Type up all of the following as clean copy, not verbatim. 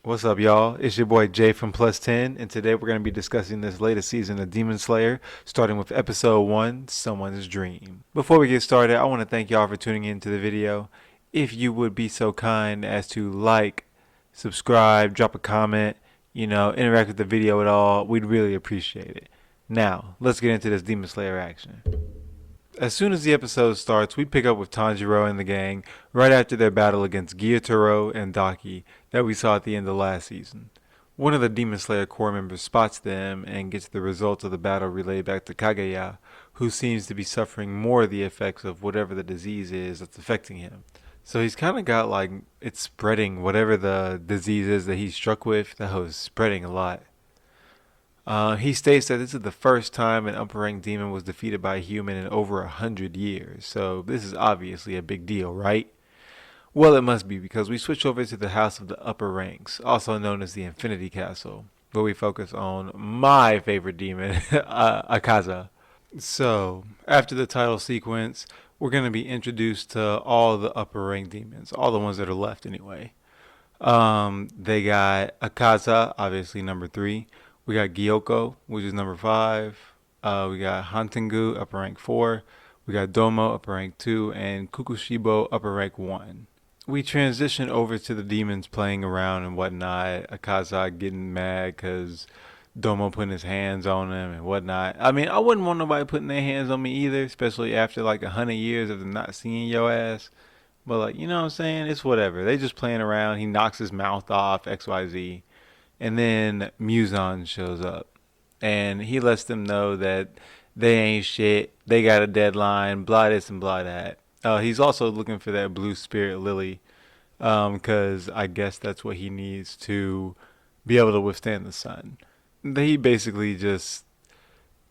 What's up, y'all? It's your boy Jay from Plus 10, and today we're going to be discussing this latest season of Demon Slayer, starting with episode 1, Someone's Dream. Before we get started, I want to thank y'all for tuning into the video. If you would be so kind as to like, subscribe, drop a comment, interact with the video at all, we'd really appreciate it. Now, let's get into this Demon Slayer action. As soon as the episode starts, we pick up with Tanjiro and the gang right after their battle against Gyutaro and Daki that we saw at the end of last season. One of the Demon Slayer core members spots them and gets the results of the battle relayed back to Kaguya, who seems to be suffering more of the effects of whatever the disease is that's affecting him. So he's kind of got like it's spreading, whatever the disease is that he's struck with, that was spreading a lot. He states that this is the first time an upper rank demon was defeated by a human in over 100 years, so this is obviously a big deal, right? Well, it must be because we switch over to the House of the Upper Ranks, also known as the Infinity Castle, where we focus on my favorite demon, Akaza. So, after the title sequence, we're going to be introduced to all the upper rank demons, all the ones that are left anyway. They got Akaza, obviously number 3. We got Gyoko, which is number 5. We got Hantengu, upper rank 4. We got Domo, upper rank 2, and Kukushibo, upper rank 1. We transition over to the demons playing around and whatnot. Akaza getting mad because Domo putting his hands on him and whatnot. I mean, I wouldn't want nobody putting their hands on me either, especially after like 100 years of them not seeing your ass. But like, you know what I'm saying? It's whatever. They just playing around. He knocks his mouth off, XYZ. And then Muzan shows up. And he lets them know that they ain't shit. They got a deadline, blah this and blah that. He's also looking for that blue spirit lily, because I guess that's what he needs to be able to withstand the sun. He basically just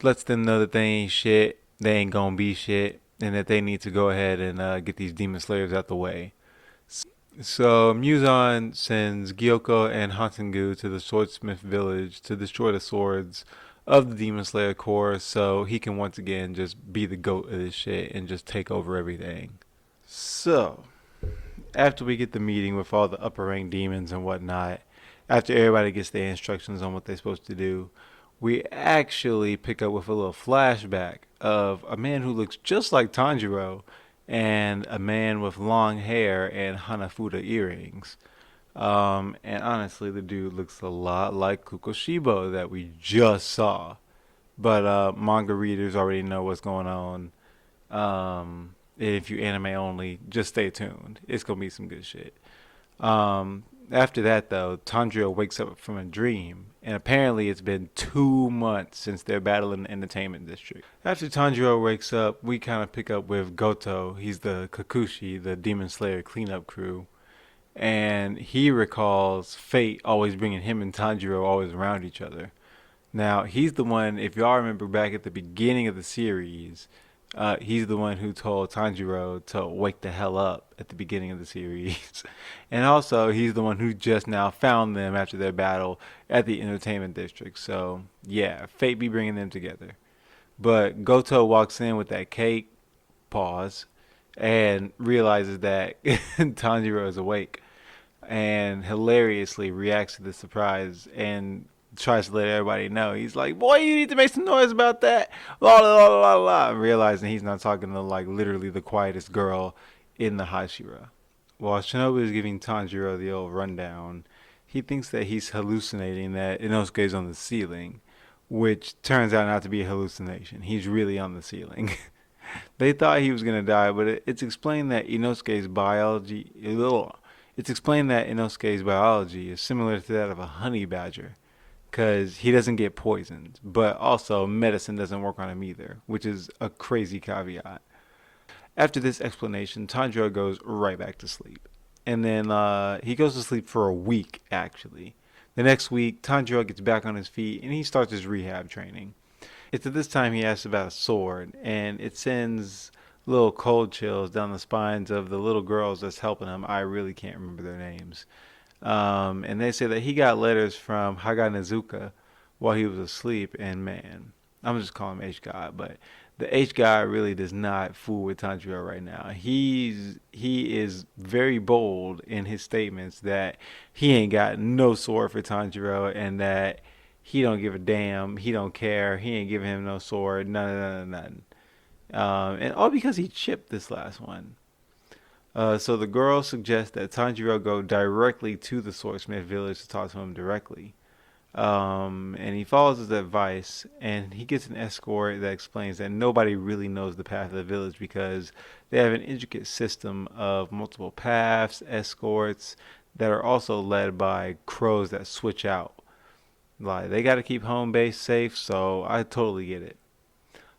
lets them know that they ain't shit, they ain't gonna be shit, and that they need to go ahead and get these demon slayers out the way. So Muzan sends Gyoko and Hantengu to the Swordsmith village to destroy the swords of the Demon Slayer Corps so he can once again just be the goat of this shit and just take over everything. So, after we get the meeting with all the upper rank demons and whatnot, after everybody gets their instructions on what they're supposed to do, we actually pick up with a little flashback of a man who looks just like Tanjiro and a man with long hair and Hanafuda earrings. And honestly, the dude looks a lot like Kukushibo that we just saw. But manga readers already know what's going on. If you anime only, just stay tuned. It's gonna be some good shit. After that, though, Tanjiro wakes up from a dream, and apparently it's been 2 months since their battle in the entertainment district. After Tanjiro wakes up, we kind of pick up with Goto. He's the Kakushi, the Demon Slayer cleanup crew, and he recalls Fate always bringing him and Tanjiro always around each other. Now, he's the one, if y'all remember back at the beginning of the series, he's the one who told Tanjiro to wake the hell up at the beginning of the series. And also, he's the one who just now found them after their battle at the entertainment district. So, yeah, fate be bringing them together. But Goto walks in with that cake, pause, and realizes that Tanjiro is awake and hilariously reacts to the surprise and tries to let everybody know. He's like, "Boy, you need to make some noise about that." La la la la la. Realizing he's not talking to like literally the quietest girl in the Hashira. While Shinobu is giving Tanjiro the old rundown, he thinks that he's hallucinating that Inosuke is on the ceiling, which turns out not to be a hallucination. He's really on the ceiling. They thought he was gonna die, but it's explained that Inosuke's biology. It's explained that Inosuke's biology is similar to that of a honey badger, because he doesn't get poisoned, but also medicine doesn't work on him either, which is a crazy caveat. After this explanation, Tanjiro goes right back to sleep. And then he goes to sleep for a week, actually. The next week, Tanjiro gets back on his feet and he starts his rehab training. It's at this time he asks about a sword, and it sends little cold chills down the spines of the little girls that's helping him. I really can't remember their names. And they say that he got letters from Haga Nezuka while he was asleep, and man, I'm just calling him H God, but the H guy really does not fool with Tanjiro right now. He is very bold in his statements that he ain't got no sword for Tanjiro and that he don't give a damn, he don't care, he ain't giving him no sword, none. And all because he chipped this last one. So the girl suggests that Tanjiro go directly to the swordsmith village to talk to him directly. And he follows his advice, and he gets an escort that explains that nobody really knows the path of the village because they have an intricate system of multiple paths, escorts that are also led by crows that switch out. Like they got to keep home base safe, so I totally get it.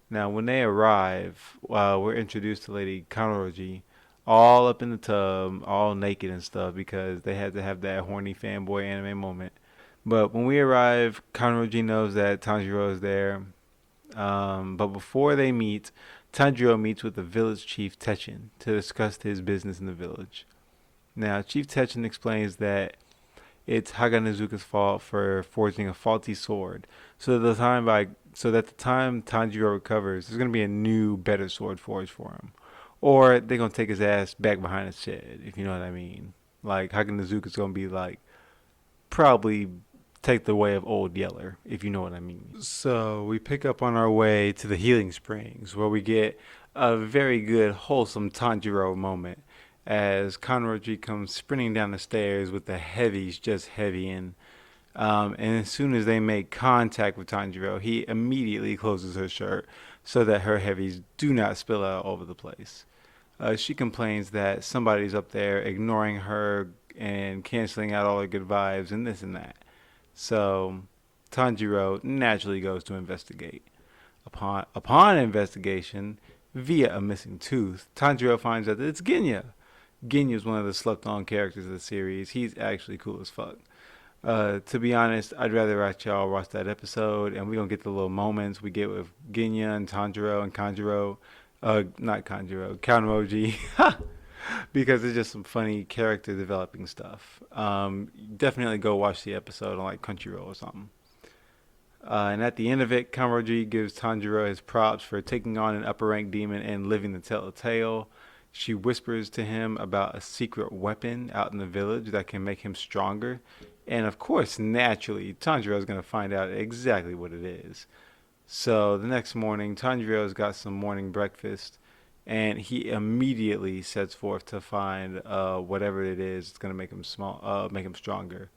Now, when they arrive, we're introduced to Lady Kanoroji, all up in the tub, all naked and stuff, because they had to have that horny fanboy anime moment. But when we arrive, Kanroji knows that Tanjiro is there. But before they meet, Tanjiro meets with the village chief Techen to discuss his business in the village. Now, Chief Techen explains that it's Haganezuka's fault for forging a faulty sword. So that the time Tanjiro recovers, there's gonna be a new, better sword forged for him, or they're gonna take his ass back behind his shed, if you know what I mean. Like Haganezuka's gonna be like probably take the way of Old Yeller, if you know what I mean. So we pick up on our way to the Healing Springs, where we get a very good, wholesome Tanjiro moment as Kanroji comes sprinting down the stairs with the heavies just heavying. And as soon as they make contact with Tanjiro, he immediately closes her shirt so that her heavies do not spill out all over the place. She complains that somebody's up there ignoring her and canceling out all her good vibes and this and that. So Tanjiro naturally goes to investigate. Upon investigation, via a missing tooth, Tanjiro finds out that it's Genya. Genya is one of the slept-on characters of the series. He's actually cool as fuck. To be honest, I'd rather y'all watch that episode, and we're gonna get the little moments we get with Genya and Tanjiro and Kanjiro. Not Kanjiro, Kanroji. Because it's just some funny character developing stuff. Definitely go watch the episode on like Crunchyroll or something. And at the end of it, Kanroji gives Tanjiro his props for taking on an upper rank demon and living to tell the tale. She whispers to him about a secret weapon out in the village that can make him stronger. And of course, naturally, Tanjiro is going to find out exactly what it is. So the next morning, Tanjiro's got some morning breakfast, and he immediately sets forth to find whatever it is that's going to make him stronger.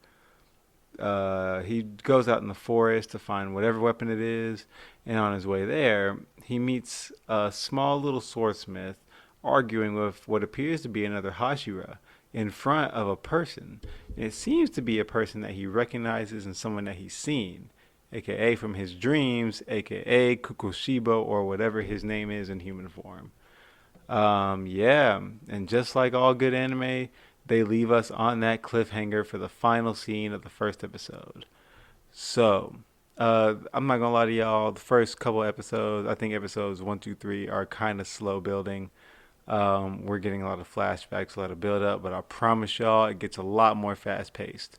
He goes out in the forest to find whatever weapon it is, and on his way there, he meets a small little swordsmith arguing with what appears to be another Hashira in front of a person. And it seems to be a person that he recognizes and someone that he's seen, aka from his dreams, aka Kukushibo or whatever his name is in human form. Yeah, and just like all good anime, they leave us on that cliffhanger for the final scene of the first episode. So, I'm not gonna lie to y'all, the first couple episodes, I think episodes 1, 2, 3 are kind of slow building. We're getting a lot of flashbacks, a lot of build up, but I promise y'all it gets a lot more fast paced.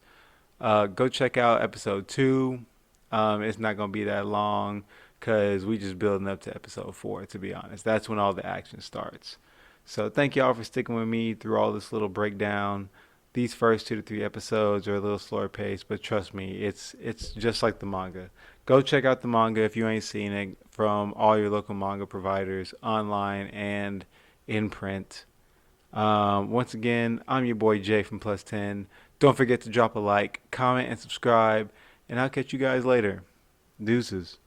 Go check out episode 2. It's not going to be that long because we just building up to episode 4, to be honest. That's when all the action starts. So thank y'all for sticking with me through all this little breakdown. These first 2 to 3 episodes are a little slower paced, but trust me, it's just like the manga. Go check out the manga if you ain't seen it from all your local manga providers, online and in print. Once again, I'm your boy Jay from Plus 10. Don't forget to drop a like, comment, and subscribe, and I'll catch you guys later. Deuces.